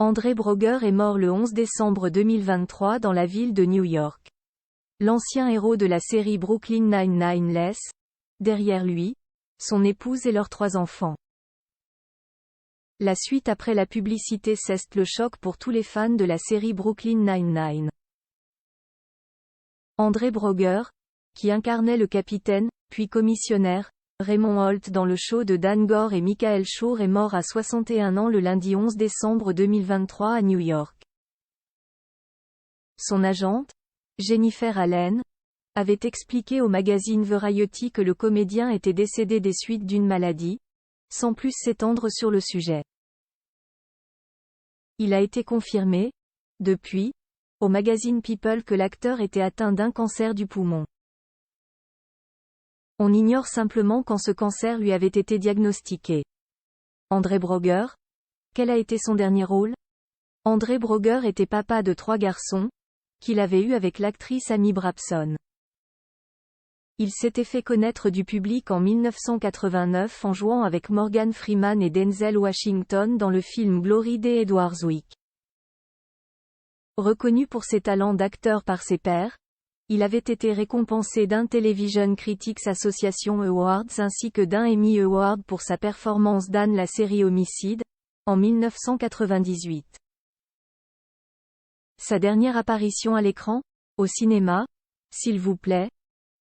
André Broger est mort le 11 décembre 2023 dans la ville de New York. L'ancien héros de la série Brooklyn Nine-Nine laisse, derrière lui, son épouse et leurs 3 enfants. La suite après la publicité ceste le choc pour tous les fans de la série Brooklyn Nine-Nine. André Broger, qui incarnait le capitaine, puis commissionnaire, Raymond Holt dans le show de Dan Goor et Michael Schur est mort à 61 ans le lundi 11 décembre 2023 à New York. Son agente, Jennifer Allen, avait expliqué au magazine Variety que le comédien était décédé des suites d'une maladie, sans plus s'étendre sur le sujet. Il a été confirmé, depuis, au magazine People que l'acteur était atteint d'un cancer du poumon. On ignore simplement quand ce cancer lui avait été diagnostiqué. André Broger? Quel a été son dernier rôle? André Broger était papa de 3 garçons, qu'il avait eus avec l'actrice Amy Brabson. Il s'était fait connaître du public en 1989 en jouant avec Morgan Freeman et Denzel Washington dans le film Glory Day Edwardswick. Reconnu pour ses talents d'acteur par ses pairs, il avait été récompensé d'un Television Critics Association Awards ainsi que d'un Emmy Award pour sa performance dans la série Homicide, en 1998. Sa dernière apparition à l'écran, au cinéma, s'il vous plaît,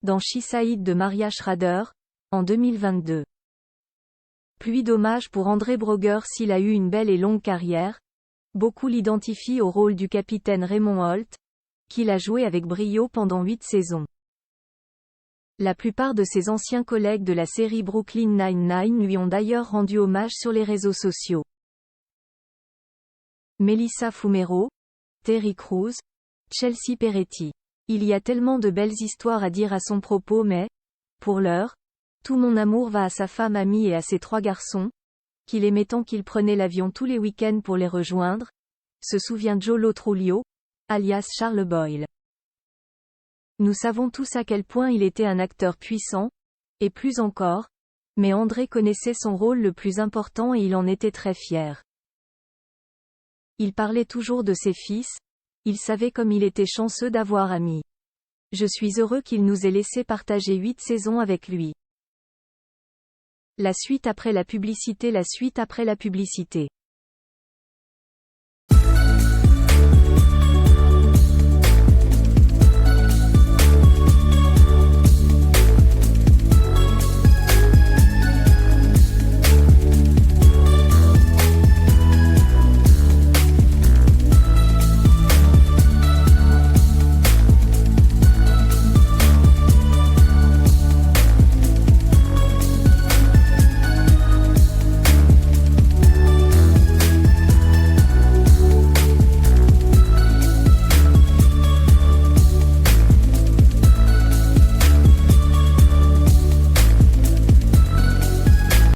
dans She Said de Maria Schrader, en 2022. Pluie d'hommages pour André Broger. S'il a eu une belle et longue carrière, beaucoup l'identifient au rôle du capitaine Raymond Holt, qu'il a joué avec brio pendant 8 saisons. La plupart de ses anciens collègues de la série Brooklyn Nine-Nine lui ont d'ailleurs rendu hommage sur les réseaux sociaux. Melissa Fumero, Terry Crews, Chelsea Peretti. Il y a tellement de belles histoires à dire à son propos mais, pour l'heure, tout mon amour va à sa femme Amy et à ses 3 garçons, qu'il aimait tant qu'il prenait l'avion tous les week-ends pour les rejoindre, se souvient Joe Lo Truglio, alias Charles Boyle. Nous savons tous à quel point il était un acteur puissant, et plus encore, mais André connaissait son rôle le plus important et il en était très fier. Il parlait toujours de ses fils, il savait comme il était chanceux d'avoir Amy. Je suis heureux qu'il nous ait laissé partager 8 saisons avec lui. La suite après la publicité. La suite après la publicité.